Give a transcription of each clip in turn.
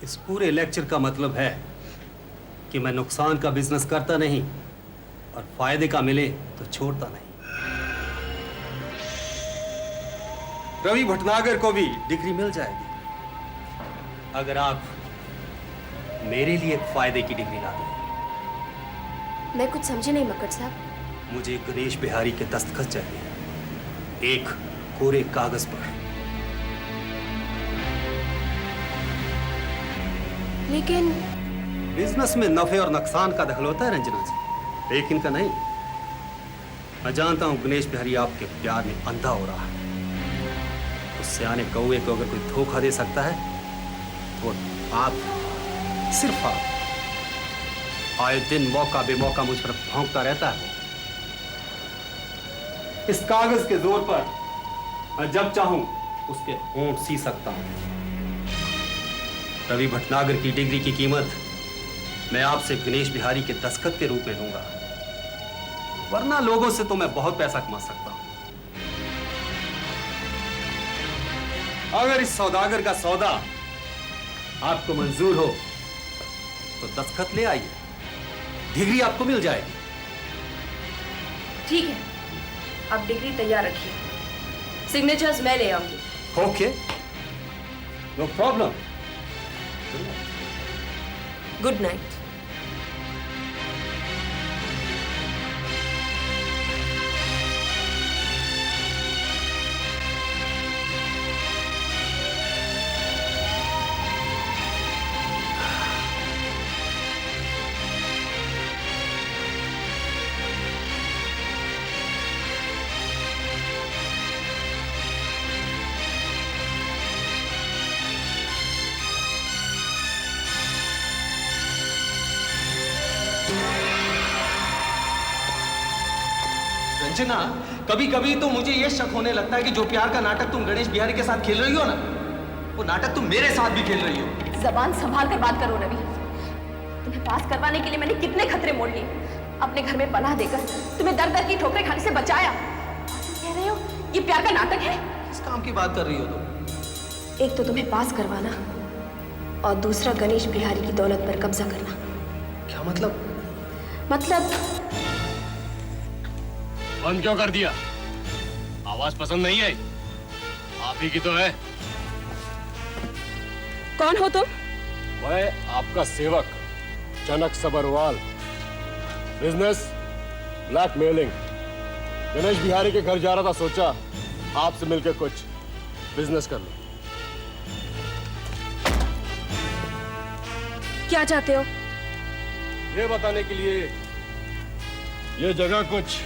इस पूरे लेक्चर का मतलब है कि मैं नुकसान का बिजनेस करता नहीं और फायदे का मिले तो छोड़ता नहीं। रवि भटनागर को भी डिग्री मिल जाएगी अगर आप मेरे लिए एक फायदे की डिग्री ला दें। मैं कुछ समझी नहीं मक्कड़ साहब। मुझे गणेश बिहारी के दस्तखत चाहिए, एक कोरे कागज पर। लेकिन बिजनेस में नफे और नुकसान का दखल होता है रंजना जी, लेकिन का नहीं। मैं जानता हूं गणेश बिहारी आपके प्यार में अंधा हो रहा है। उससे आने कौए को अगर कोई धोखा दे सकता है तो आप, सिर्फ आप। आए दिन मौका बेमौका मुझ पर भौंकता रहता है। इस कागज के जोर पर मैं जब चाहूं उसके होंठ सी सकता हूं। रवि भटनागर की डिग्री की कीमत मैं आपसे गणेश बिहारी के दस्तखत के रूप में लूंगा, वरना लोगों से तो मैं बहुत पैसा कमा सकता हूं। अगर इस सौदागर का सौदा आपको मंजूर हो तो दस्तखत ले आइए, डिग्री आपको मिल जाएगी। ठीक है, आप डिग्री तैयार रखिए, सिग्नेचर्स मैं ले आऊंगी। Okay, no problem. Good night. Ranjana, कभी कभी तो मुझे यह शक होने लगता है कि जो प्यार का नाटक तुम गणेश बिहारी के साथ खेल रही हो ना, वो नाटक तुम मेरे साथ भी खेल रही हो। जबान संभाल कर बात करो रवि। तुम्हें पास करवाने के लिए मैंने कितने खतरे मोड़ लिए, अपने घर में पनाह देकर तुम्हें दर दर की ठोकरें खाने से बचाया। तुम कह रहे हो ये प्यार का नाटक है? किस काम की बात कर रही हो तुम? एक तो तुम्हें पास करवाना और दूसरा गणेश बिहारी की दौलत पर कब्जा करना। क्या मतलब? बंद क्यों कर दिया? आवाज पसंद नहीं आई? आप ही की तो है। कौन हो तुम? मैं आपका सेवक जनक सबरवाल। Business blackmailing. गणेश बिहारी के घर जा रहा था, सोचा आपसे मिलकर कुछ बिजनेस कर लो। क्या चाहते हो? ये बताने के लिए ये जगह कुछ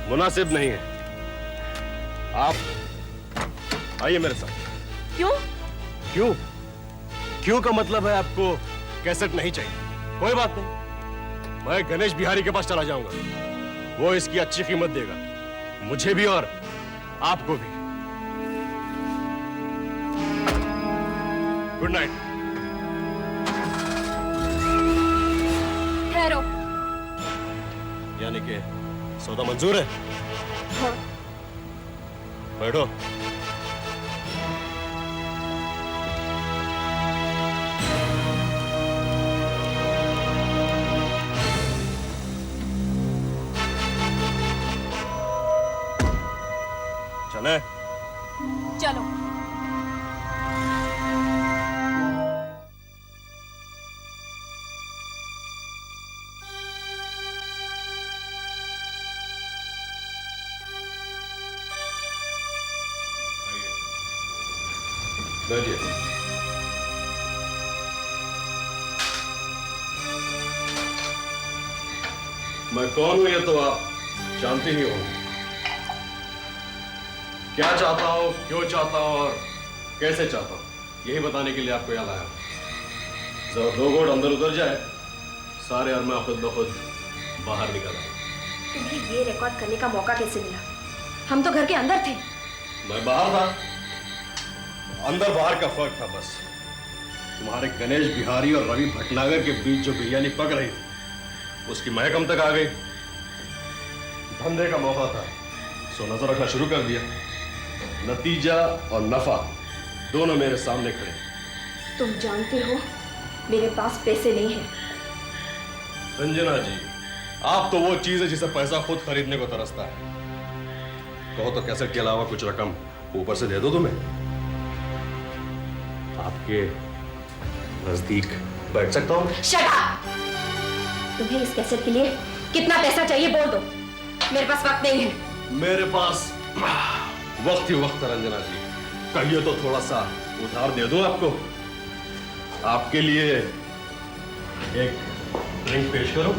मुनासिब नहीं है। आप आइए मेरे साथ। क्यों? क्यों का मतलब है आपको कैसेट नहीं चाहिए। कोई बात नहीं, मैं गणेश बिहारी के पास चला जाऊंगा, वो इसकी अच्छी कीमत देगा, मुझे भी और आपको भी। Good night. ठहरो। यानी कि सौदा मंजूर है? हाँ। बैठो। चले? चलो। बैठिए। मैं कौन हूं ये तो आप जानते ही हो। क्या चाहता हूं, क्यों चाहता हूं और कैसे चाहता हूं, यही बताने के लिए आपको याद आया। जरा दो घोट अंदर उतर जाए, सारे अरमा खुद ब खुद बाहर निकल आए। तुम्हें ये रिकॉर्ड करने का मौका कैसे मिला? हम तो घर के अंदर थे। मैं बाहर था, अंदर बाहर का फर्क था बस। तुम्हारे गणेश बिहारी और रवि भटनागर के बीच जो बिरयानी पक रही थी, उसकी महक हम तक आ गई। धंधे का मौका था, सो नजर रखना शुरू कर दिया। नतीजा और नफा दोनों मेरे सामने खड़े। तुम जानते हो मेरे पास पैसे नहीं हैं। रंजना जी, आप तो वो चीज है जिसे पैसा खुद खरीदने को तरसता है। कहो तो कैसेट के अलावा कुछ रकम ऊपर से दे दो तुम्हें। आपके नजदीक बैठ सकता हूं? Shut up! तुम्हें इस कैसेट के लिए कितना पैसा चाहिए बोल दो, मेरे पास वक्त नहीं है। मेरे पास वक्त ही वक्त है रंजना जी, कहिए तो थोड़ा सा उधार दे दूं आपको। आपके लिए एक ड्रिंक पेश करूं?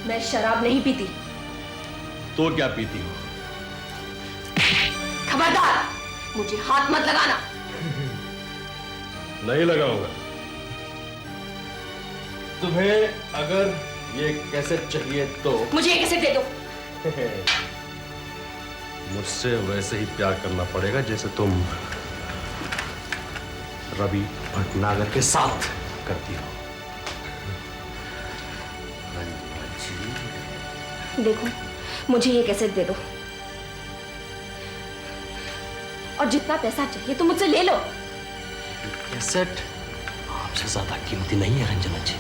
मैं शराब नहीं पीती। तो क्या पीती हो? खबरदार, मुझे हाथ मत लगाना। नहीं लगाऊंगा। तुम्हें अगर ये कैसेट चाहिए तो मुझे ये कैसेट दे दो। मुझसे वैसे ही प्यार करना पड़ेगा जैसे तुम रवि भटनागर के साथ करती हो। देखो, मुझे ये कैसेट दे दो और जितना पैसा चाहिए तो मुझसे ले लो। कैसेट आपसे ज्यादा कीमती नहीं है रंजना जी,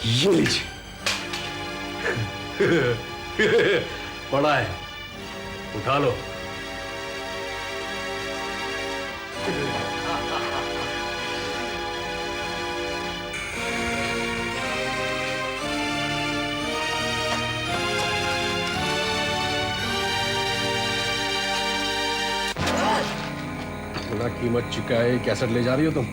ये लीजिए। बड़ा है, उठा लो। बड़ा कीमत चुकाए कैसेट ले जा रही हो तुम?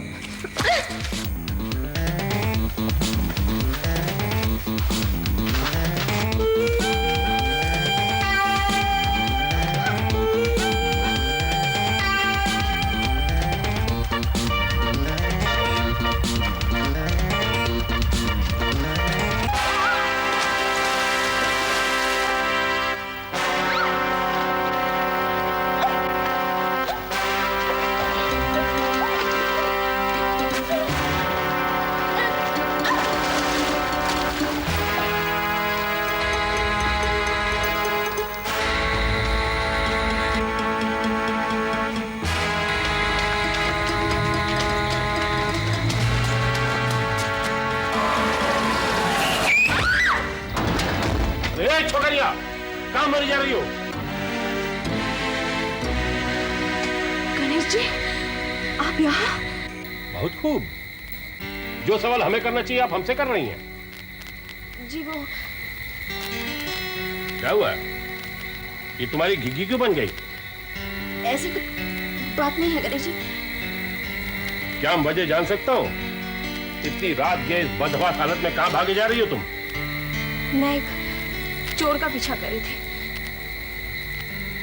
छोकरिया, कहां मर जा रही हो? गणेश जी, आप यहाँ? बहुत खूब। जो सवाल हमें करना चाहिए आप हमसे कर रही हैं। जी वो क्या हुआ? ये तुम्हारी घिघी क्यों बन गई? ऐसी कोई बात नहीं है गणेश जी। क्या हम वजह जान सकता हूँ? इतनी रात गए इस बदहवास हालत में कहां भागे जा रही हो तुम? मैं एक चोर का पीछा कर रही थी।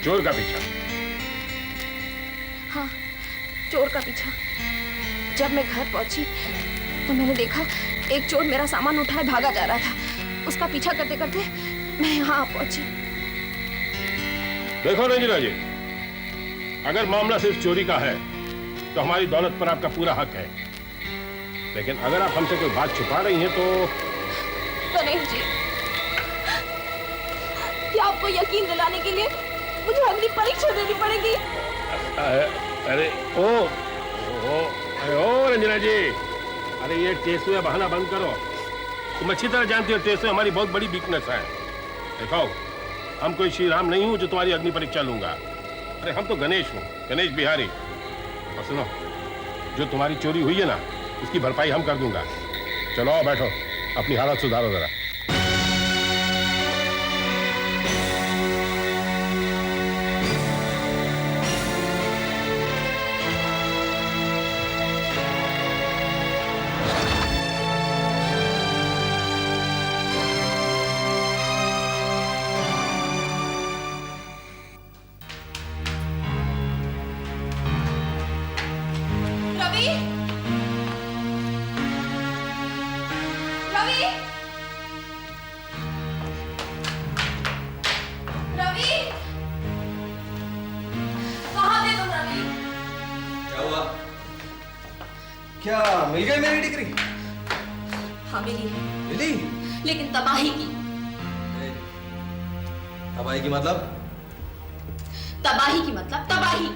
चोर का पीछा? हाँ, चोर का पीछा। जब मैं घर पहुंची तो मैंने देखा एक चोर मेरा सामान उठाए भागा जा रहा था। उसका पीछा करते करते मैं यहाँ पहुंची। देखो रंजना जी, अगर मामला सिर्फ चोरी का है तो हमारी दौलत पर आपका पूरा हक है, लेकिन अगर आप हमसे कोई बात छुपा रही हैं तो गणेश जी, क्या आपको यकीन दिलाने के लिए मुझे अग्नि परीक्षा देनी पड़ेगी? अरे ओ रंजना जी, अरे ये टेसुए बहाना बंद करो। तुम अच्छी तरह जानती हो टेसुए हमारी बहुत बड़ी वीकनेस है। देखो, हम कोई श्री राम नहीं हूं जो तुम्हारी अग्नि परीक्षा लूंगा। अरे हम तो गणेश हूं, गणेश बिहारी। और सुनो, जो तुम्हारी चोरी हुई है ना, उसकी भरपाई हम कर दूंगा। चलो आओ, बैठो, अपनी हालत सुधारो जरा। क्या मिल गई मेरी डिग्री? हाँ मिली, मिली? लेकिन तबाही की। तबाही की मतलब? तबाही की मतलब तबाही।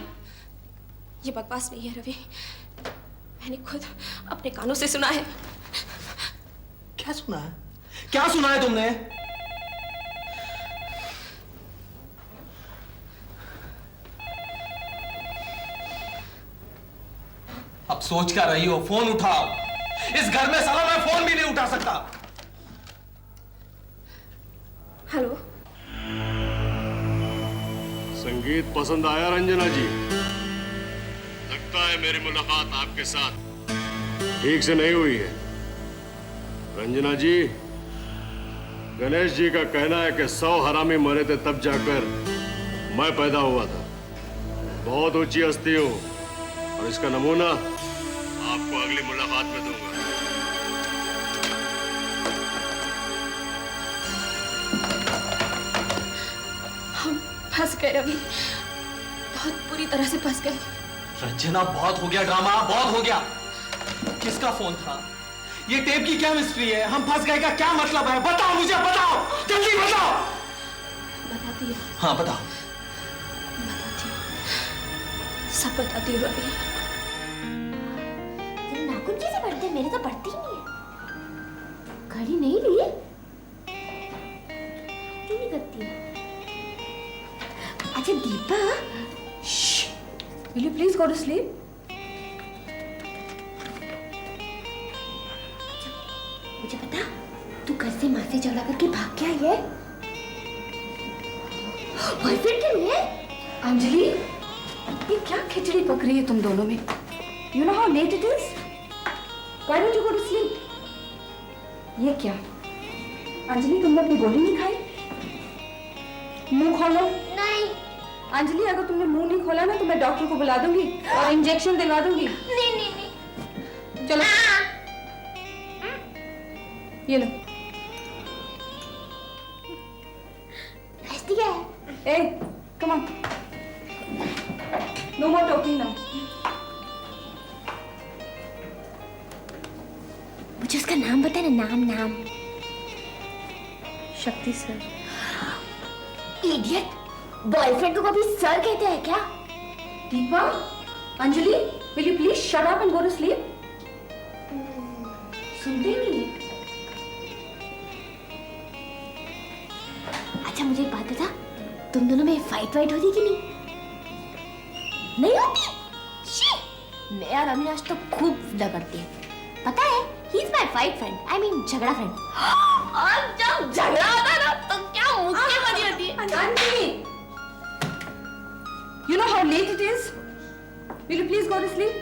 ये बकवास नहीं है रवि, मैंने खुद अपने कानों से सुना है। क्या सुना है? क्या सुना है तुमने? अब सोच क्या रही हो? फोन उठाओ। इस घर में साला मैं फोन भी नहीं उठा सकता। हेलो। संगीत पसंद आया रंजना जी? लगता है मेरी मुलाकात आपके साथ ठीक से नहीं हुई है। रंजना जी, गणेश जी का कहना है कि 100 हरामी मरे थे तब जाकर मैं पैदा हुआ था। बहुत ऊंची हस्ती हूं और इसका नमूना आपको अगली मुलाकात में दूंगा। हम फंस गए रवि, बहुत बुरी तरह से फंस गए। रंजना, बहुत हो गया ड्रामा, बहुत हो गया। किसका फोन था? ये टेप की क्या मिस्ट्री है? हम फंस गए का क्या मतलब है? बताओ मुझे, बताओ, जल्दी बताओ। बताती हूँ। हाँ बताओ। बताती हूँ, सब बताती हूँ रवि। तेरे नाखून कैसे बढ़ते हैं? मेरे तो बढ़ती ही नहीं है। घड़ी नहीं ली? क्यों नहीं करती है? अच्छा Deepa, Will you please go to sleep? मुझे बता, तू घर से माँ से झगड़ा करके भाग के आई है? बॉयफ्रेंड के लिए? अंजलि, ये क्या खिचड़ी पक रही है तुम दोनों में? You know how late it is? Why don't you go to sleep? ये क्या? अंजलि, तुमने अपनी गोली नहीं खाई? मुंह खोलो। नहीं अंजलि, अगर तुमने मुंह नहीं खोला ना तो मैं डॉक्टर को बुला दूंगी और इंजेक्शन दिलवा दूंगी। नहीं नहीं नहीं। चलो, ये लो। हंसती क्या है? Hey, come on. No more talking now. मुझे उसका नाम बता ना, नाम। शक्ति सर। इडियट, बॉयफ्रेंड को कभी सर कहते हैं क्या? Deepa, Anjali, will you please shut up and go to sleep? सुनते ही नहीं है। अच्छा मुझे एक बात बता, तुम दोनों में फाइट होती कि नहीं? नहीं होती? शी! मैं और अविनाश तो खूब झगड़ते हैं। पता है, he is my fight friend. I mean झगड़ा फ्रेंड। और जब झगड़ा होता है ना तो क्या मुझसे बनी होती है। Anjali, you know how late it is? Will you please go to sleep?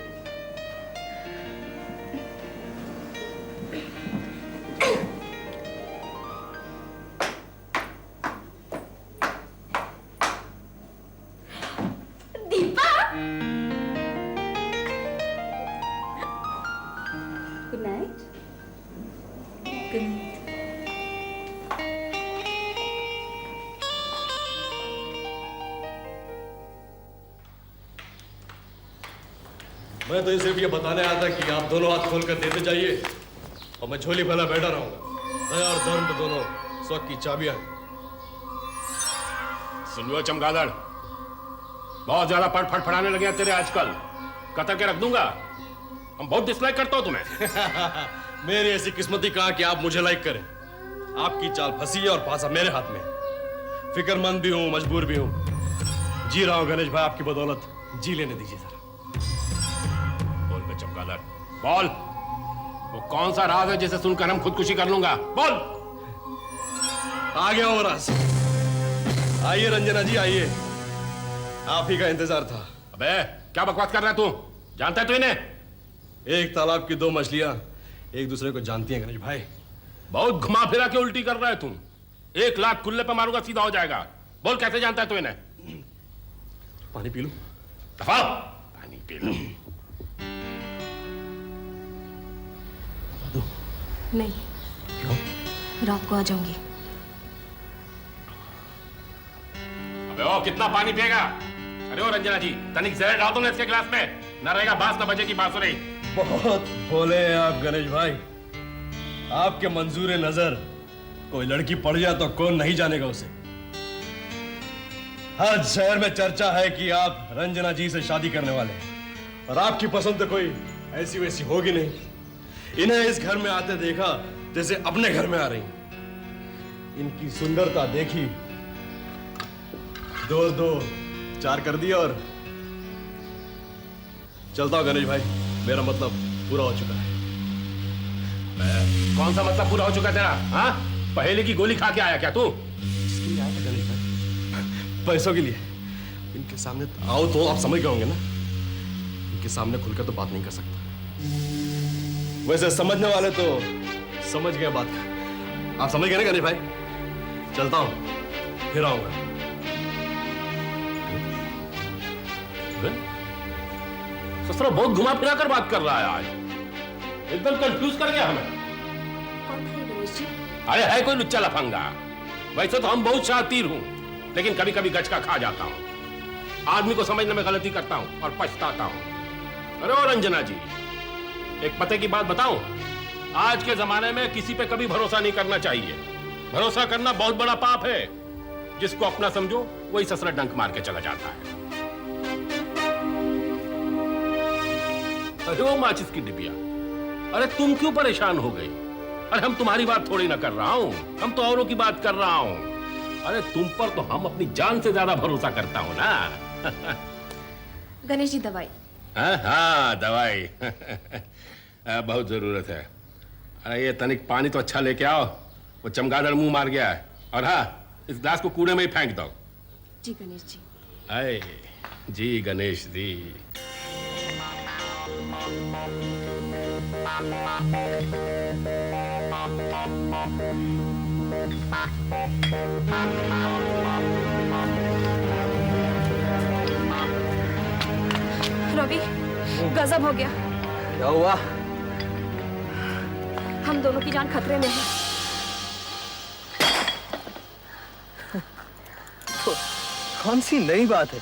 Deepa, Good night. Good night. मैं तो सिर्फ ये बताने आया था कि आप दोनों हाथ खोल कर देते जाइए और मैं झोली भला बैठा रहूंगा। दया और धर्म तो दोनों स्वर्ग की चाबियां हैं। सुन लो चमगादड़, बहुत ज्यादा फड़फड़ाने लगे हैं तेरे आजकल। कतर के रख दूंगा। हम बहुत डिसलाइक करता हूं तुम्हें। मेरी ऐसी किस्मती कहाँ कि आप मुझे लाइक करें। आपकी चाल फंसी है और पासा मेरे हाथ में। फिक्रमंद भी हूं, मजबूर भी हूं। जी रहा हूं गणेश भाई, आपकी बदौलत। जी लेने दीजिए जरा। बोल बे चमगादड़, बोल। वो कौन सा राज है जिसे सुनकर हम खुदकुशी कर लूंगा? बोल। आ गया वो राज। आइए रंजना जी, आइए। आप ही का इंतजार था। अबे क्या बकवास कर रहा है तू? जानता है तू इन्हें? एक तालाब की 2 मछलियां एक दूसरे को जानती हैं गणेश भाई। बहुत घुमा फिरा के उल्टी कर रहा है तू। 1 लाख कुल्ले पे मारूंगा, सीधा हो जाएगा। बोल कैसे जानता है तू इन्हें? पानी पी लूं? दफा पानी पी लो। नहीं, क्यों? रात को आ जाऊंगी। अबे ओ, कितना पानी पिएगा? अरे ओ रंजना जी, तनिक जहर डाल दो ना इसके गिलास में, ना रहेगा बांस ना बजेगी बांसुरी। बहुत भोले हैं आप गणेश भाई। आपके मंजूर नजर कोई लड़की पड़ जाए तो कौन नहीं जानेगा उसे। हर शहर में चर्चा है कि आप रंजना जी से शादी करने वाले हैं। और आपकी पसंद तो कोई ऐसी वैसी होगी नहीं। इन्हें इस घर में आते देखा जैसे अपने घर में आ रही। इनकी सुंदरता देखी, 2 और 2 4 कर दिया। और चलता हूं गणेश भाई, मेरा मतलब पूरा हो चुका है। कौन सा मतलब पूरा हो चुका तेरा? हाँ, पहले की गोली खा के आया क्या तू? किसके लिए आया था गणेश भाई? पैसों के लिए। इनके सामने आओ तो आप समझ गए होंगे ना, इनके सामने खुलकर तो बात नहीं कर सकता। वैसे समझने वाले तो समझ गए बात। आप समझ गए ना गणेश भाई? चलता हूं, फिर आऊंगा। ससुरा बहुत घुमा फिरा कर बात कर रहा है आज, एकदम कंफ्यूज कर गया हमें। कौन है गणेश जी? अरे है कोई लुच्चा लफंगा। वैसे तो हम बहुत शातिर हूं, लेकिन कभी कभी गचका खा जाता हूं। आदमी को समझने में गलती करता हूं और पछताता हूं। अरे ओ रंजना जी, एक पते की बात बताऊं, आज के जमाने में किसी पे कभी भरोसा नहीं करना चाहिए। भरोसा करना बहुत बड़ा पाप है। जिसको अपना समझो वही ससुरा डंक मार के चला जाता है। अरे वो माचिस की डिबिया, अरे तुम क्यों परेशान हो गई? अरे हम तुम्हारी बात थोड़ी ना कर रहा हूं, हम तो औरों की बात कर रहा हूं। अरे तुम पर तो हम अपनी जान से ज्यादा भरोसा करता हूं ना। गणेश जी दवाई। हाँ दवाई बहुत जरूरत है। अरे ये तनिक पानी तो अच्छा लेके आओ, वो चमगादड़ मुंह मार गया है। और हाँ, इस ग्लास को कूड़े में ही फेंक दो। जी गणेश जी। अरे जी गणेश जी। रवि, गजब हो गया। क्या हुआ? हम दोनों की जान खतरे में है। कौन सी नई बात है?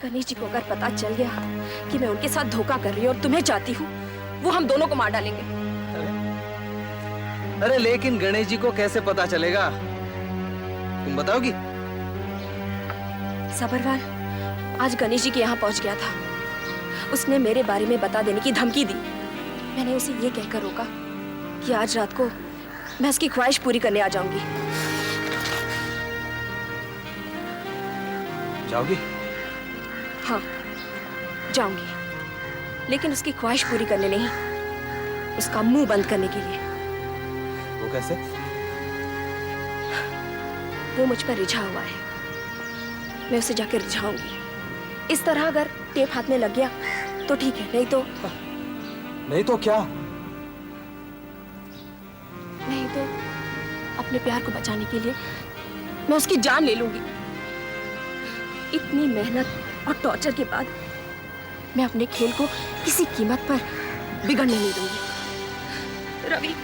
गणेश जी को अगर पता चल गया कि मैं उनके साथ धोखा कर रही हूँ और तुम्हें चाहती हूँ, वो हम दोनों को मार डालेंगे। अरे लेकिन गणेश जी को कैसे पता चलेगा? तुम बताओगी? सबरवाल आज गणेश जी के यहाँ पहुंच गया था। उसने मेरे बारे में बता देने की धमकी दी। मैंने उसे ये कहकर रोका कि आज रात को मैं उसकी ख्वाहिश पूरी करने आ जाऊंगी। जाओगी? हाँ जाऊंगी, लेकिन उसकी ख्वाहिश पूरी करने नहीं, उसका मुंह बंद करने के लिए। वो कैसे? वो मुझ पर रिझा हुआ है, मैं उसे जाकर रिझाऊंगी। इस तरह अगर टेप हाथ में लग गया तो ठीक है, नहीं तो क्या? नहीं तो अपने प्यार को बचाने के लिए मैं उसकी जान ले लूंगी। इतनी मेहनत और टॉर्चर के बाद मैं अपने खेल को किसी कीमत पर बिगड़ने नहीं दूंगी। रवि